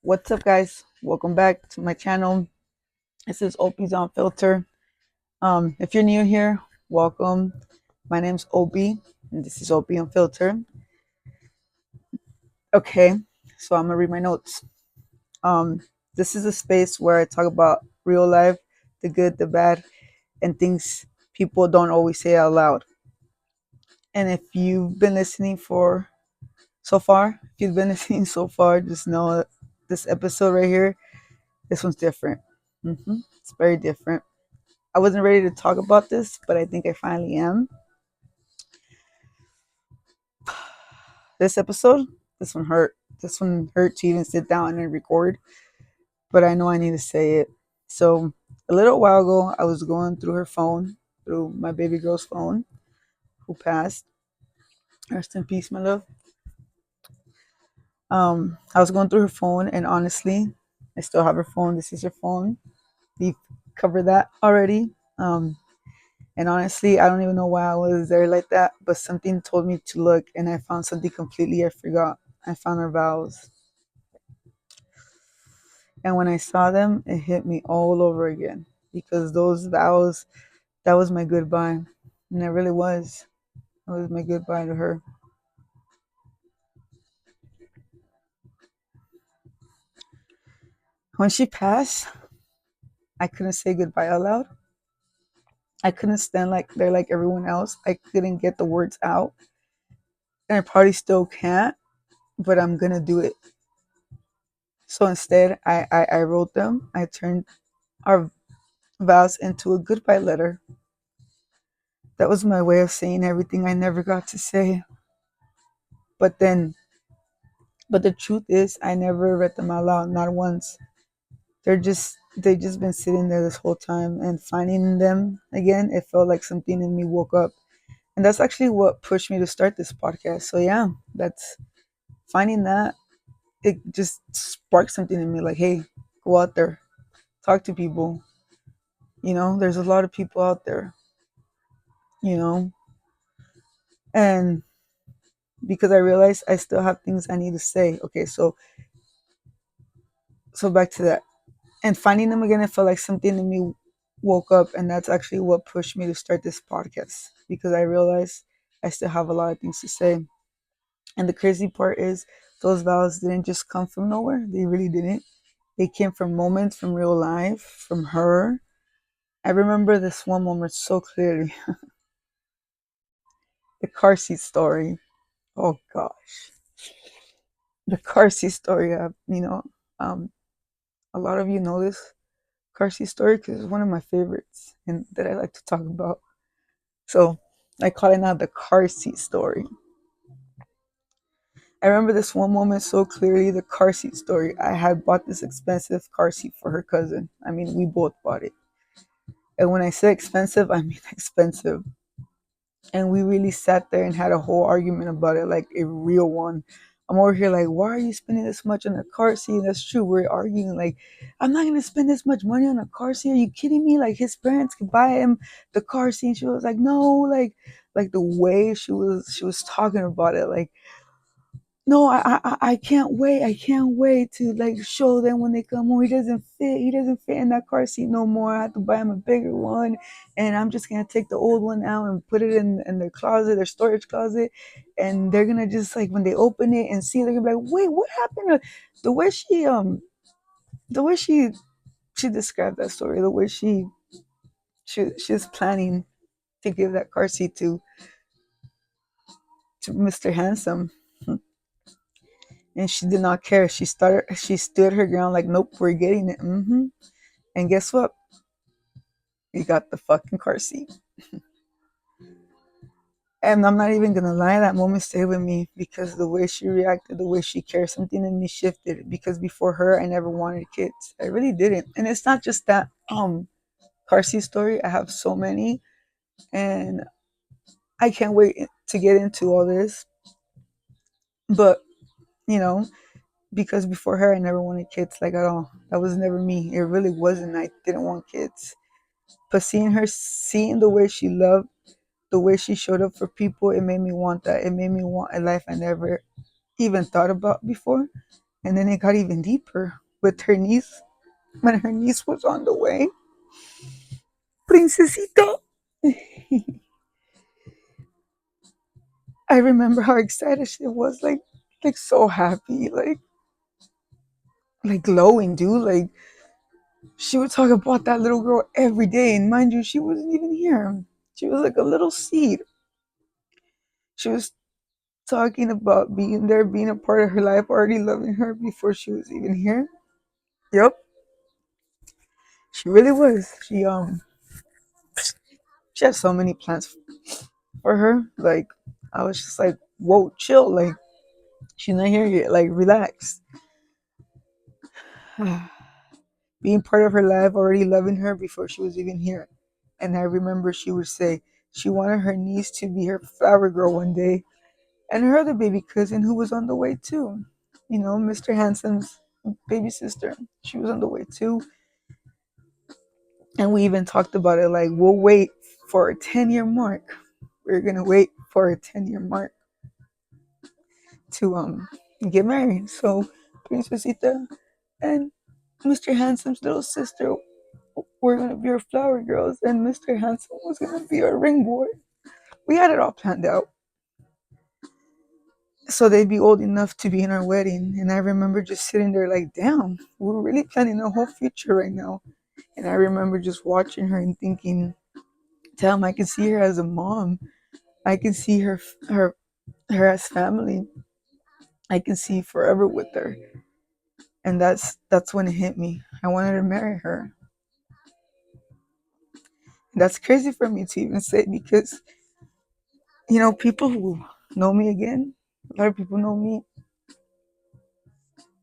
What's up, guys? Welcome back to my channel. This is Opie's Unfiltered. If you're new here, welcome. My name's Opie, and this is Opie Unfiltered. Okay, so I'm gonna read my notes. Um, this is a space where I talk about real life, the good, the bad, and things people don't always say out loud. And if you've been listening for so far, if you've been listening so far, just know that this episode right here, this one's different. It's very different. I wasn't ready to talk about this, but I think I finally am. This episode, this one hurt. This one hurt to even sit down and record, but I know I need to say it. So, a little while ago, I was going through her phone, through my baby girl's phone, who passed. Rest in peace, my love. I was going through her phone, and honestly, I still have her phone. This is her phone. We've covered that already. And honestly, I don't even know why I was there like that, but something told me to look, and I found something completely I forgot. I found her vows. And when I saw them, it hit me all over again because those vows, that was my goodbye. And it really was. It was my goodbye to her. When she passed, I couldn't say goodbye out loud. I couldn't stand like there like everyone else. I couldn't get the words out. And I probably still can't, but I'm gonna do it. So instead, I wrote them. I turned our vows into a goodbye letter. That was my way of saying everything I never got to say. But then, but the truth is, I never read them out loud, not once. They just been sitting there this whole time, and finding them again, it felt like something in me woke up. And that's actually what pushed me to start this podcast. So yeah, that's finding that, it just sparked something in me like, hey, go out there, talk to people. There's a lot of people out there, you know, and because I realized I still have things I need to say. Okay, so back to that. And finding them again, it felt like something in me woke up, and that's actually what pushed me to start this podcast because I realized I still have a lot of things to say. And the crazy part is those vows didn't just come from nowhere. They really didn't. They came from moments from real life, from her. I remember this one moment so clearly. The car seat story. Oh gosh. The car seat story. Um, a lot of you know this car seat story because it's one of my favorites and that I like to talk about. So I call it now the car seat story. I remember this one moment so clearly, the car seat story. I had bought this expensive car seat for her cousin. I mean, we both bought it. And when I say expensive, I mean expensive. And we really sat there and had a whole argument about it, like a real one. I'm over here like, why are you spending this much on a car seat? That's true. We're arguing like, I'm not gonna spend this much money on a car seat. Are you kidding me? Like his parents could buy him the car seat. And she was like, no, like the way she was talking about it, like, no, I can't wait. I can't wait to like show them when they come home. He doesn't fit. He doesn't fit in that car seat no more. I have to buy him a bigger one, and I'm just gonna take the old one out and put it in their closet, their storage closet, and they're gonna just like when they open it and see, they're gonna be like, wait, what happened to the way she described that story, the way she's planning to give that car seat to Mr. Handsome. And she did not care. She stood her ground like, nope, we're getting it. And guess what? We got the fucking car seat. And I'm not even gonna lie, that moment stayed with me because the way she reacted, the way she cared, something in me shifted. Because before her, I never wanted kids. I really didn't. And it's not just that car seat story. I have so many, and I can't wait to get into all this. But you know, because before her, I never wanted kids like at all. That was never me. It really wasn't. I didn't want kids. But seeing the way she loved, the way she showed up for people, it made me want that. It made me want a life I never even thought about before. And then it got even deeper with her niece. When her niece was on the way, Princesita, I remember how excited she was, like so happy, like glowing, dude. Like she would talk about that little girl every day, and mind you, she wasn't even here. She was like a little seed. She was talking about being there, being a part of her life, already loving her before she was even here. Yep, she really was. She had so many plans for her. Like I was just like, whoa, chill. Like she's not here yet. Like relax. Being part of her life, already loving her before she was even here. And I remember she would say she wanted her niece to be her flower girl one day, and her other baby cousin who was on the way too. You know, Mr. Hanson's baby sister. She was on the way too. And we even talked about it like we'll wait for a 10-year mark. We're gonna wait for a 10-year mark to get married. So Princesita and Mr. Hansom's little sister were gonna be our flower girls, and Mr. Hanson was gonna be our ring boy. We had it all planned out. So they'd be old enough to be in our wedding. And I remember just sitting there like, damn, we're really planning a whole future right now. And I remember just watching her and thinking, damn, I can see her as a mom. I can see her as family. I can see forever with her. And that's when it hit me. I wanted to marry her. And that's crazy for me to even say because, people who know me again, a lot of people know me.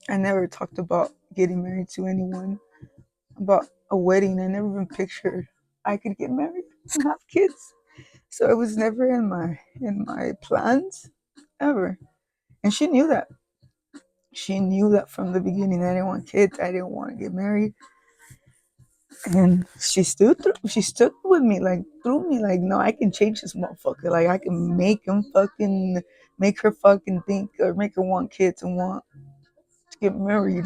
I never talked about getting married to anyone, about a wedding. I never even pictured I could get married and have kids. So it was never in my plans ever. And she knew that. She knew that from the beginning. I didn't want kids. I didn't want to get married. And she stood with me, like through me, like, no, I can change this motherfucker. Like I can make her fucking think or make her want kids and want to get married.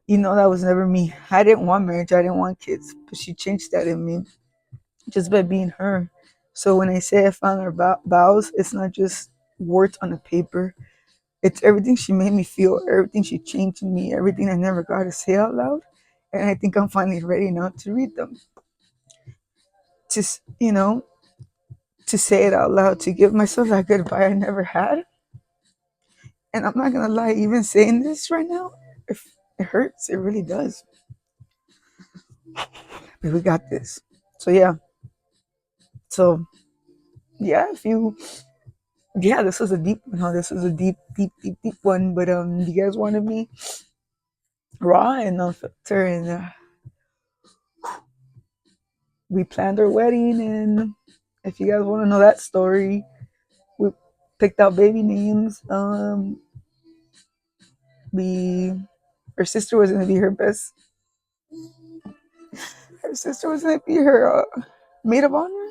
That was never me. I didn't want marriage. I didn't want kids. But she changed that in me just by being her. So when I say I found her vows, it's not just words on a paper. It's everything she made me feel, everything she changed in me, everything I never got to say out loud. And I think I'm finally ready now to read them. To say it out loud, to give myself that goodbye I never had. And I'm not gonna lie, even saying this right now, if it hurts, it really does. But we got this. So yeah. So yeah, if you yeah, this was a deep one. Huh? This was a deep, deep, deep, deep one. But you guys wanted me raw and unfiltered, and we planned our wedding. And if you guys want to know that story, we picked out baby names. We her sister was gonna be her best. Her sister was gonna be her maid of honor.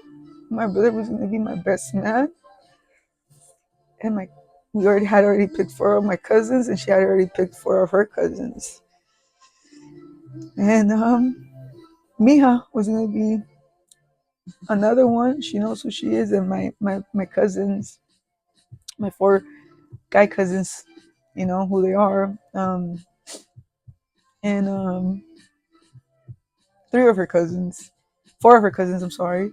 My brother was gonna be my best man, and my we already picked four of my cousins, and she had already picked four of her cousins. And Mija was gonna be another one. She knows who she is, and my cousins, my four guy cousins, who they are. And three of her cousins, four of her cousins. I'm sorry.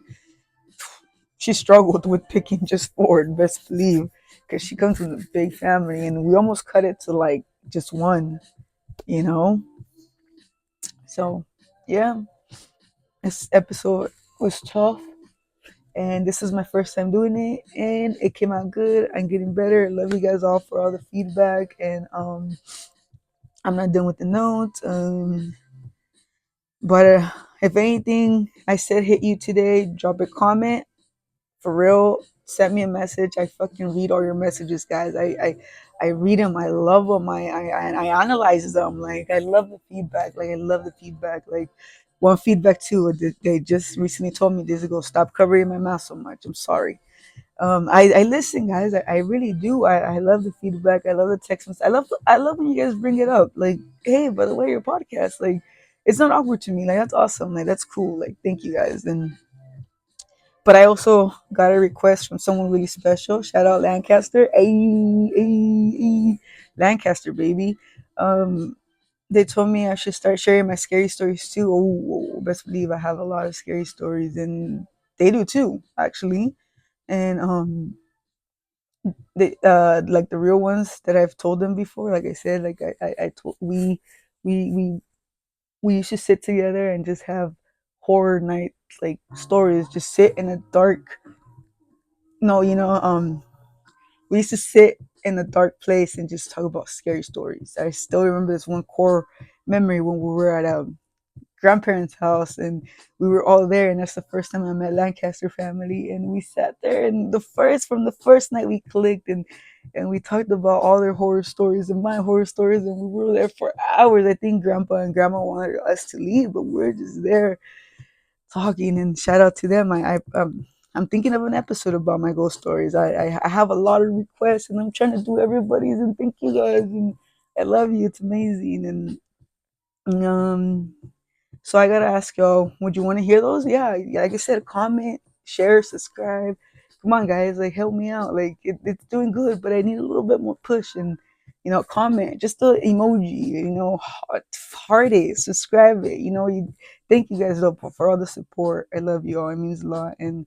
She struggled with picking just four. Best believe, because she comes from a big family, and we almost cut it to like just one. You know. So, yeah, this episode was tough, and this is my first time doing it, and it came out good. I'm getting better. I love you guys all for all the feedback, and I'm not done with the notes. But if anything I said hit you today, drop a comment. For real, send me a message. I fucking read all your messages, guys. I read them. I love them. I analyze them. Like I love the feedback. Like I love the feedback. Like one feedback too. They just recently told me days ago, stop covering my mouth so much. I'm sorry. I listen, guys. I really do. I love the feedback. I love the text messages. I love when you guys bring it up. Like, hey, by the way, your podcast. Like, it's not awkward to me. Like, that's awesome. Like, that's cool. Like, thank you guys. And but I also got a request from someone really special. Shout out Lancaster. Ay, Lancaster, baby. Um, they told me I should start sharing my scary stories too. Oh, best believe I have a lot of scary stories, and they do too, actually. And they like the real ones that I've told them before. Like I said, like I told we we we used to sit together and just have horror nights, like stories. Just sit in a dark. No, we used to sit in a dark place and just talk about scary stories. I still remember this one core memory when we were at grandparents' house and we were all there, and that's the first time I met Lancaster family, and we sat there and from the first night we clicked, and we talked about all their horror stories and my horror stories, and we were there for hours. I think grandpa and grandma wanted us to leave, but we're just there talking, and shout out to them. I'm thinking of an episode about my ghost stories. I have a lot of requests and I'm trying to do everybody's, and thank you guys, and I love you. It's amazing. And so I gotta ask y'all, would you want to hear those? Yeah, like I said, comment, share, subscribe. Come on, guys, like help me out. Like it's doing good, but I need a little bit more push. And comment, just the emoji. Heart it, subscribe it. Thank you guys though for all the support. I love you all. It means a lot. And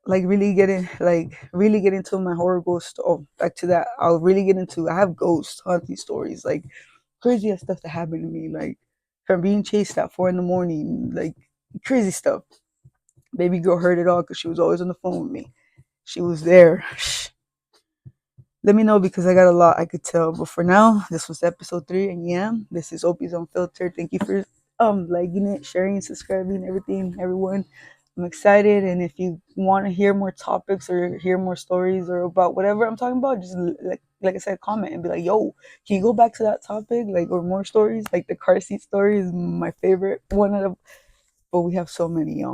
like really get into my horror ghost. Oh, back to that. I'll really get into. I have ghost haunting stories, like crazy stuff that happened to me, like from being chased at 4 in the morning, like crazy stuff. Baby girl heard it all because she was always on the phone with me. She was there. Let me know because I got a lot I could tell. But for now, this was episode 3, and yeah, this is Opie's Unfiltered. Thank you for liking it, sharing, subscribing, everything, everyone. I'm excited, and if you want to hear more topics or hear more stories or about whatever I'm talking about, just like I said, comment and be like, "Yo, can you go back to that topic, like or more stories?" Like the car seat story is my favorite one of the. But we have so many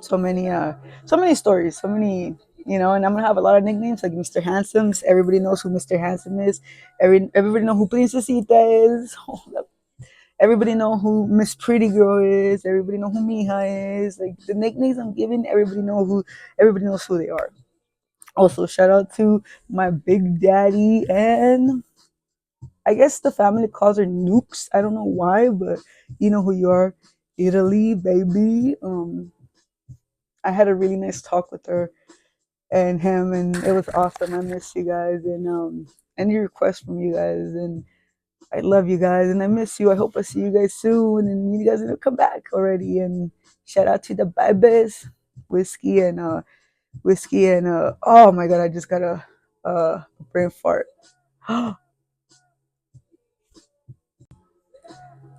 so many stories, so many, and I'm gonna have a lot of nicknames like Mr. Handsome's. Everybody knows who Mr. Handsome is. Everybody know who Princesita is. Everybody know who Miss Pretty Girl is. Everybody know who Mija is. Like the nicknames I'm giving, everybody knows who they are. Also, shout out to my big daddy, and I guess the family calls her Nukes. I don't know why, but you know who you are. Italy, baby. I had a really nice talk with her and him, and it was awesome. I miss you guys, and any requests from you guys, and I love you guys, and I miss you. I hope I see you guys soon, and you guys are gonna come back already. And shout out to the babies, whiskey and oh my god, I just got a brain fart.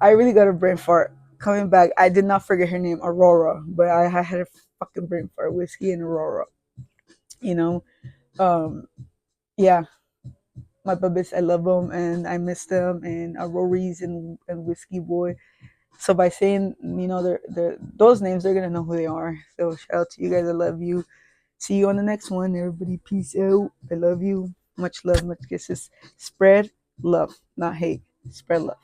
I really got a brain fart coming back. I did not forget her name, Aurora, but I had a fucking brain fart. Whiskey and Aurora, you know. Um, yeah, my babies, I love them and I miss them, and Aurories and Whiskey Boy. So by saying, they're those names, they're gonna know who they are. So shout out to you guys. I love you. See you on the next one. Everybody, peace out. I love you. Much love, much kisses. Spread love, not hate. Spread love.